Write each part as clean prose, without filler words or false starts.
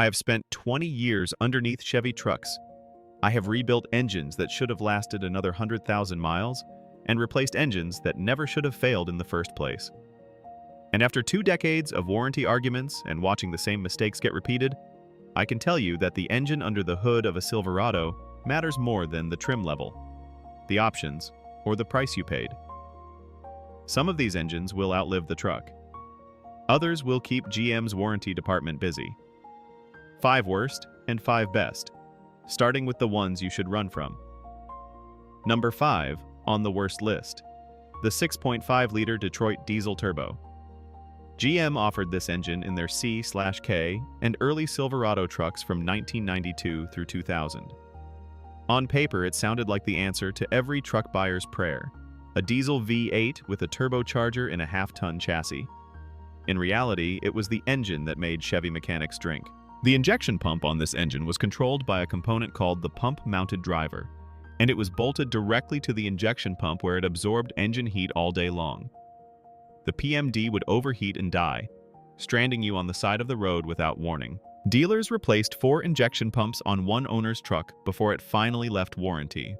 I have spent 20 years underneath Chevy trucks. I have rebuilt engines that should have lasted another 100,000 miles and replaced engines that never should have failed in the first place. And after 2 decades of warranty arguments and watching the same mistakes get repeated, I can tell you that the engine under the hood of a Silverado matters more than the trim level, the options, or the price you paid. Some of these engines will outlive the truck. Others will keep GM's warranty department busy. 5 worst and 5 best, starting with the ones you should run from. Number 5 on the worst list, the 6.5-liter Detroit diesel turbo. GM offered this engine in their C/K and early Silverado trucks from 1992 through 2000. On paper, it sounded like the answer to every truck buyer's prayer, a diesel V8 with a turbocharger in a half-ton chassis. In reality, it was the engine that made Chevy mechanics drink. The injection pump on this engine was controlled by a component called the pump-mounted driver, and it was bolted directly to the injection pump where it absorbed engine heat all day long. The PMD would overheat and die, stranding you on the side of the road without warning. Dealers replaced 4 injection pumps on one owner's truck before it finally left warranty.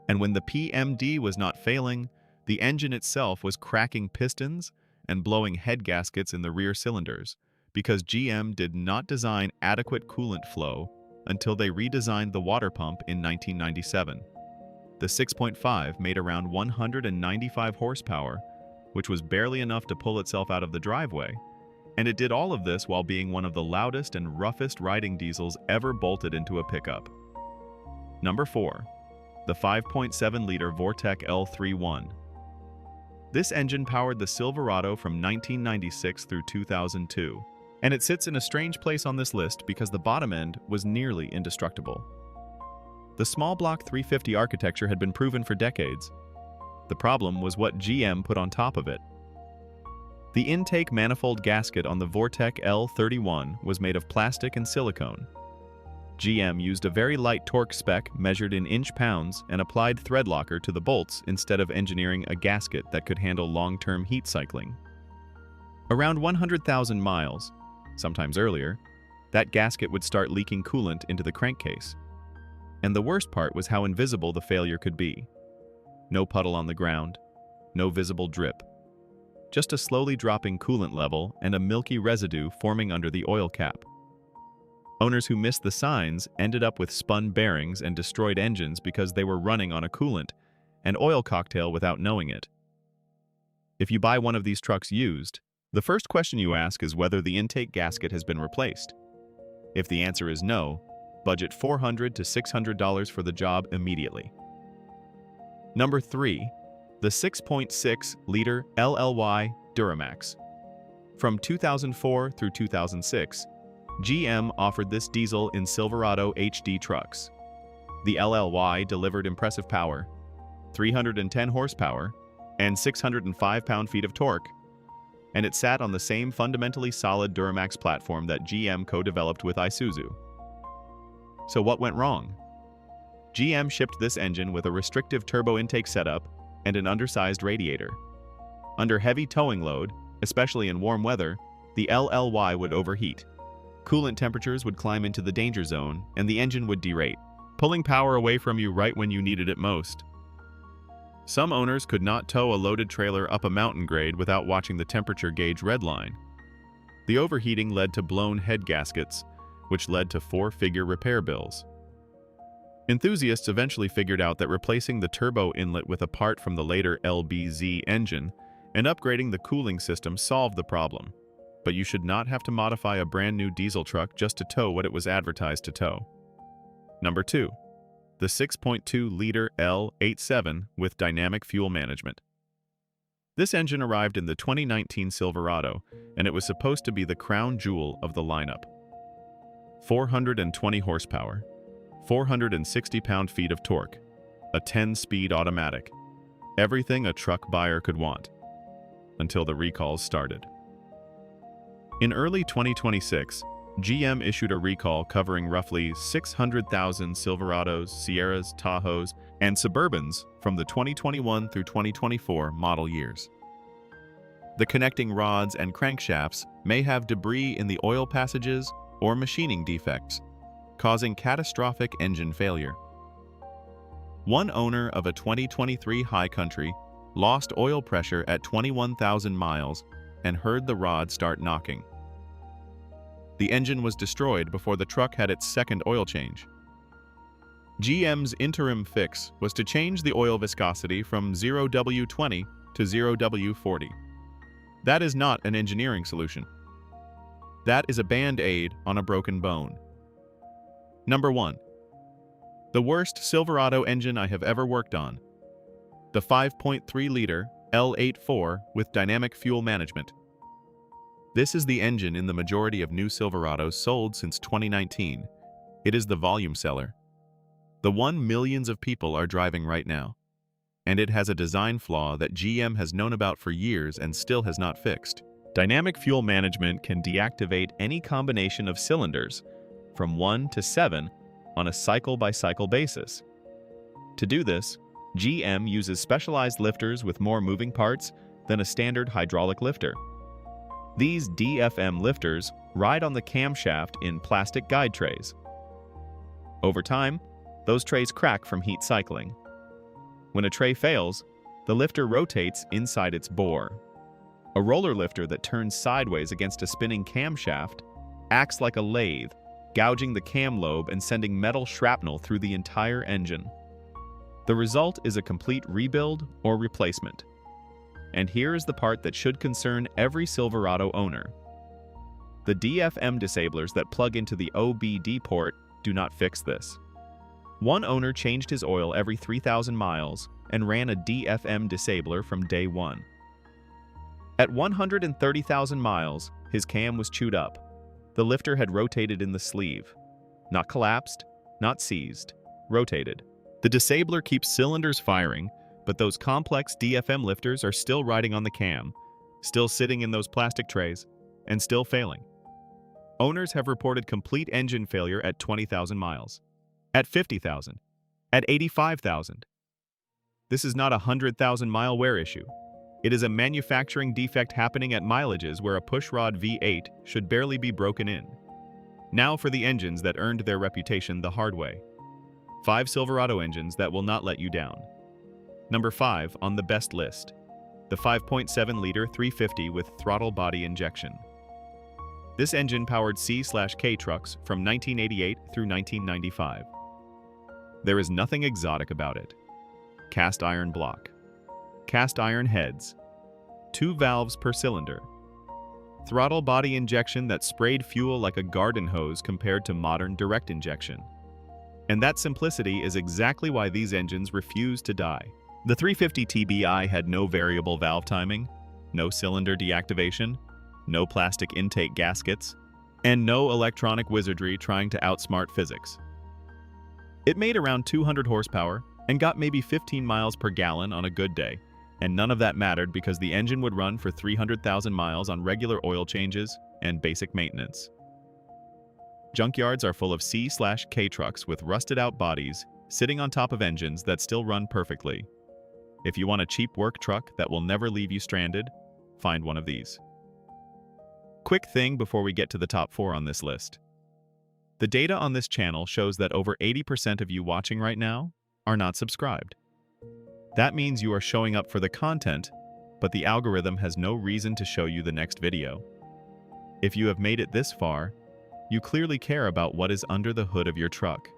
And when the PMD was not failing, the engine itself was cracking pistons and blowing head gaskets in the rear cylinders, because GM did not design adequate coolant flow until they redesigned the water pump in 1997. The 6.5 made around 195 horsepower, which was barely enough to pull itself out of the driveway, and it did all of this while being one of the loudest and roughest riding diesels ever bolted into a pickup. Number 4. The 5.7-liter Vortec L31. This engine powered the Silverado from 1996 through 2002. And it sits in a strange place on this list because the bottom end was nearly indestructible. The small block 350 architecture had been proven for decades. The problem was what GM put on top of it. The intake manifold gasket on the Vortec L31 was made of plastic and silicone. GM used a very light torque spec measured in inch-pounds and applied thread locker to the bolts instead of engineering a gasket that could handle long-term heat cycling. Around 100,000 miles, sometimes earlier, that gasket would start leaking coolant into the crankcase. And the worst part was how invisible the failure could be. No puddle on the ground, no visible drip. Just a slowly dropping coolant level and a milky residue forming under the oil cap. Owners who missed the signs ended up with spun bearings and destroyed engines because they were running on a coolant and oil cocktail without knowing it. If you buy one of these trucks used, the first question you ask is whether the intake gasket has been replaced. If the answer is no, budget $400 to $600 for the job immediately. Number 3. The 6.6-liter LLY Duramax. From 2004 through 2006, GM offered this diesel in Silverado HD trucks. The LLY delivered impressive power, 310 horsepower, and 605 pound-feet of torque, and it sat on the same fundamentally solid Duramax platform that GM co-developed with Isuzu. So what went wrong? GM shipped this engine with a restrictive turbo intake setup and an undersized radiator. Under heavy towing load, especially in warm weather, the LLY would overheat. Coolant temperatures would climb into the danger zone, and the engine would derate, pulling power away from you right when you needed it most. Some owners could not tow a loaded trailer up a mountain grade without watching the temperature gauge redline. The overheating led to blown head gaskets, which led to 4-figure repair bills. Enthusiasts eventually figured out that replacing the turbo inlet with a part from the later LBZ engine and upgrading the cooling system solved the problem. But you should not have to modify a brand new diesel truck just to tow what it was advertised to tow. Number 2. The 6.2-liter L87 with dynamic fuel management. This engine arrived in the 2019 Silverado, and it was supposed to be the crown jewel of the lineup. 420 horsepower, 460 pound-feet of torque, a 10-speed automatic. Everything a truck buyer could want, until the recalls started. In early 2026, GM issued a recall covering roughly 600,000 Silverados, Sierras, Tahoes, and Suburbans from the 2021 through 2024 model years. The connecting rods and crankshafts may have debris in the oil passages or machining defects, causing catastrophic engine failure. One owner of a 2023 High Country lost oil pressure at 21,000 miles and heard the rod start knocking. The engine was destroyed before the truck had its second oil change. GM's interim fix was to change the oil viscosity from 0W20 to 0W40. That is not an engineering solution. That is a band-aid on a broken bone. Number 1. The worst Silverado engine I have ever worked on. The 5.3-liter L84 with dynamic fuel management. This is the engine in the majority of new Silverados sold since 2019. It is the volume seller. The one millions of people are driving right now. And it has a design flaw that GM has known about for years and still has not fixed. Dynamic fuel management can deactivate any combination of cylinders from 1 to 7 on a cycle-by-cycle basis. To do this, GM uses specialized lifters with more moving parts than a standard hydraulic lifter. These DFM lifters ride on the camshaft in plastic guide trays. Over time, those trays crack from heat cycling. When a tray fails, the lifter rotates inside its bore. A roller lifter that turns sideways against a spinning camshaft acts like a lathe, gouging the cam lobe and sending metal shrapnel through the entire engine. The result is a complete rebuild or replacement. And here is the part that should concern every Silverado owner. The DFM disablers that plug into the OBD port do not fix this. One owner changed his oil every 3,000 miles and ran a DFM disabler from day one. At 130,000 miles, his cam was chewed up. The lifter had rotated in the sleeve. Not collapsed, not seized, rotated. The disabler keeps cylinders firing, but those complex DFM lifters are still riding on the cam, still sitting in those plastic trays, and still failing. Owners have reported complete engine failure at 20,000 miles, at 50,000, at 85,000. This is not a 100,000-mile wear issue. It is a manufacturing defect happening at mileages where a pushrod V8 should barely be broken in. Now for the engines that earned their reputation the hard way. 5 Silverado engines that will not let you down. Number 5 on the best list. The 5.7-liter 350 with throttle body injection. This engine powered C/K trucks from 1988 through 1995. There is nothing exotic about it. Cast iron block. Cast iron heads. 2 valves per cylinder. Throttle body injection that sprayed fuel like a garden hose compared to modern direct injection. And that simplicity is exactly why these engines refuse to die. The 350 TBI had no variable valve timing, no cylinder deactivation, no plastic intake gaskets, and no electronic wizardry trying to outsmart physics. It made around 200 horsepower and got maybe 15 miles per gallon on a good day, and none of that mattered because the engine would run for 300,000 miles on regular oil changes and basic maintenance. Junkyards are full of C/K trucks with rusted-out bodies sitting on top of engines that still run perfectly. If you want a cheap work truck that will never leave you stranded, find one of these. Quick thing before we get to the top 4 on this list. The data on this channel shows that over 80% of you watching right now are not subscribed. That means you are showing up for the content, but the algorithm has no reason to show you the next video. If you have made it this far, you clearly care about what is under the hood of your truck.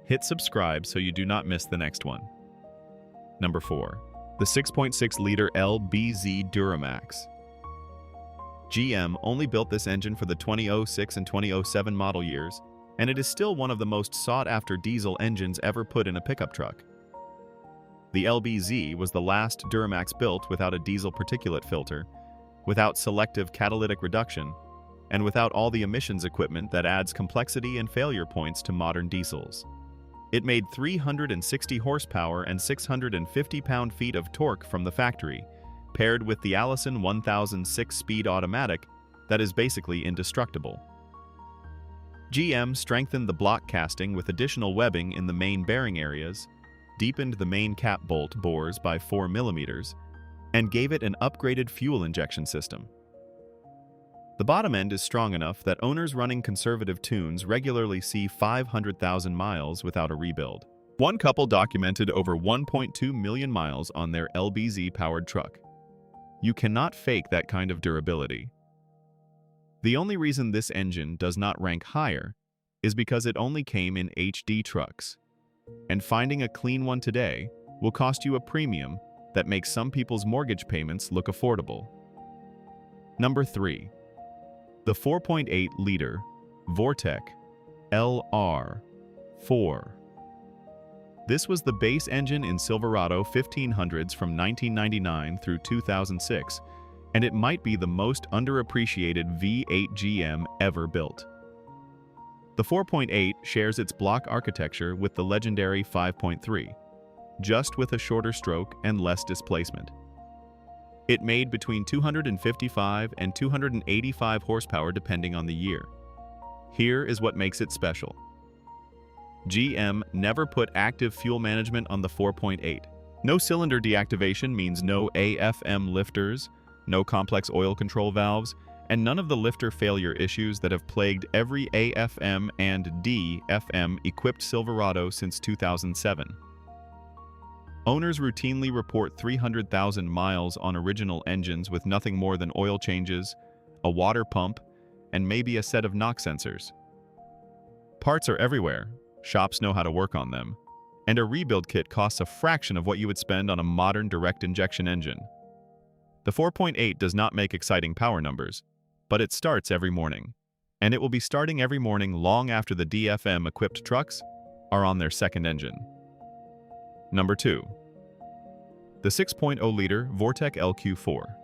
Hit subscribe so you do not miss the next one. Number 4. The 6.6-liter LBZ Duramax. GM only built this engine for the 2006 and 2007 model years, and it is still one of the most sought-after diesel engines ever put in a pickup truck. The LBZ was the last Duramax built without a diesel particulate filter, without selective catalytic reduction, and without all the emissions equipment that adds complexity and failure points to modern diesels. It made 360 horsepower and 650 pound-feet of torque from the factory, paired with the Allison 1000 6-speed automatic that is basically indestructible. GM strengthened the block casting with additional webbing in the main bearing areas, deepened the main cap bolt bores by 4 mm, and gave it an upgraded fuel injection system. The bottom end is strong enough that owners running conservative tunes regularly see 500,000 miles without a rebuild. One couple documented over 1.2 million miles on their LBZ-powered truck. You cannot fake that kind of durability. The only reason this engine does not rank higher is because it only came in HD trucks. And finding a clean one today will cost you a premium that makes some people's mortgage payments look affordable. Number 3. The 4.8-liter Vortec LR4. This was the base engine in Silverado 1500s from 1999 through 2006, and it might be the most underappreciated V8 GM ever built. The 4.8 shares its block architecture with the legendary 5.3, just with a shorter stroke and less displacement. It made between 255 and 285 horsepower depending on the year. Here is what makes it special. GM never put active fuel management on the 4.8. No cylinder deactivation means no AFM lifters, no complex oil control valves, and none of the lifter failure issues that have plagued every AFM and DFM-equipped Silverado since 2007. Owners routinely report 300,000 miles on original engines with nothing more than oil changes, a water pump, and maybe a set of knock sensors. Parts are everywhere. Shops know how to work on them, and a rebuild kit costs a fraction of what you would spend on a modern direct injection engine. The 4.8 does not make exciting power numbers, but it starts every morning, and it will be starting every morning long after the DFM-equipped trucks are on their second engine. Number 2. The 6.0-liter Vortec LQ4.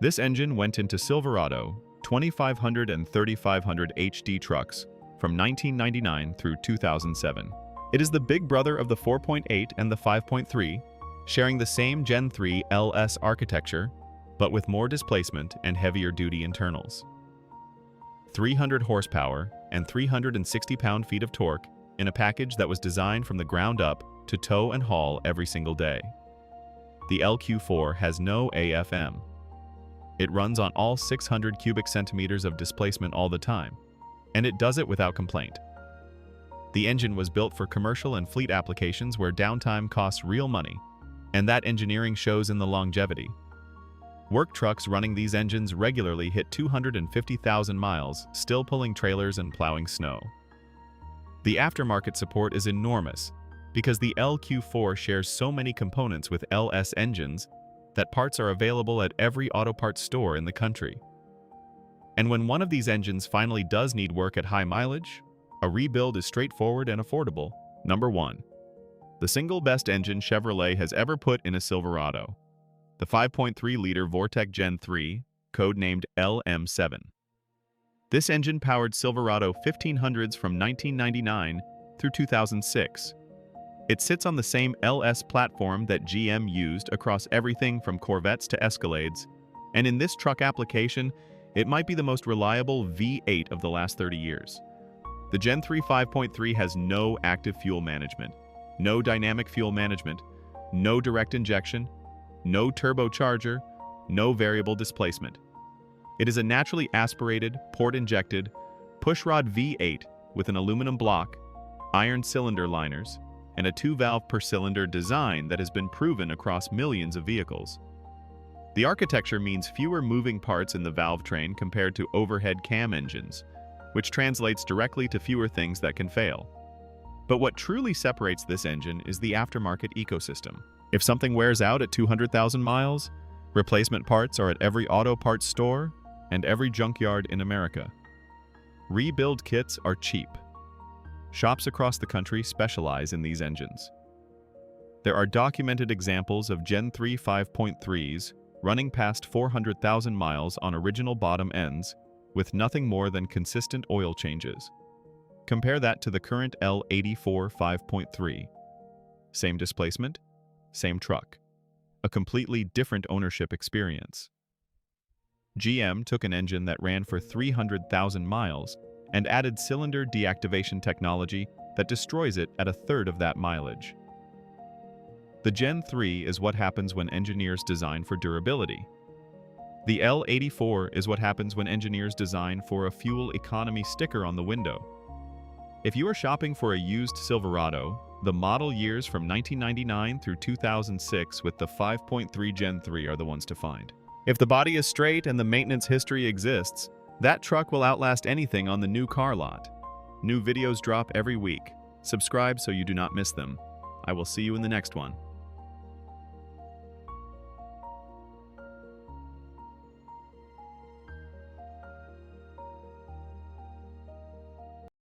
This engine went into Silverado 2500 and 3500 HD trucks from 1999 through 2007. It is the big brother of the 4.8 and the 5.3, sharing the same Gen 3 LS architecture, but with more displacement and heavier-duty internals. 300 horsepower and 360 pound-feet of torque in a package that was designed from the ground up to tow and haul every single day. The LQ4 has no AFM. It runs on all 600 cubic centimeters of displacement all the time, and it does it without complaint. The engine was built for commercial and fleet applications where downtime costs real money, and that engineering shows in the longevity. Work trucks running these engines regularly hit 250,000 miles, still pulling trailers and plowing snow. The aftermarket support is enormous because the LQ4 shares so many components with LS engines that parts are available at every auto parts store in the country. And when one of these engines finally does need work at high mileage, a rebuild is straightforward and affordable. Number 1. The single best engine Chevrolet has ever put in a Silverado. The 5.3-liter Vortec Gen 3, codenamed LM7. This engine powered Silverado 1500s from 1999 through 2006. It sits on the same LS platform that GM used across everything from Corvettes to Escalades, and in this truck application, it might be the most reliable V8 of the last 30 years. The Gen 3 5.3 has no active fuel management, no dynamic fuel management, no direct injection, no turbocharger, no variable displacement. It is a naturally aspirated, port-injected, pushrod V8 with an aluminum block, iron cylinder liners, and a 2-valve per cylinder design that has been proven across millions of vehicles. The architecture means fewer moving parts in the valve train compared to overhead cam engines, which translates directly to fewer things that can fail. But what truly separates this engine is the aftermarket ecosystem. If something wears out at 200,000 miles, replacement parts are at every auto parts store and every junkyard in America. Rebuild kits are cheap. Shops across the country specialize in these engines. There are documented examples of Gen 3 5.3s running past 400,000 miles on original bottom ends with nothing more than consistent oil changes. Compare that to the current L84 5.3. Same displacement, same truck. A completely different ownership experience. GM took an engine that ran for 300,000 miles and added cylinder deactivation technology that destroys it at a third of that mileage. The Gen 3 is what happens when engineers design for durability. The L84 is what happens when engineers design for a fuel economy sticker on the window. If you are shopping for a used Silverado, the model years from 1999 through 2006 with the 5.3 Gen 3 are the ones to find. If the body is straight and the maintenance history exists, that truck will outlast anything on the new car lot. New videos drop every week. Subscribe so you do not miss them. I will see you in the next one.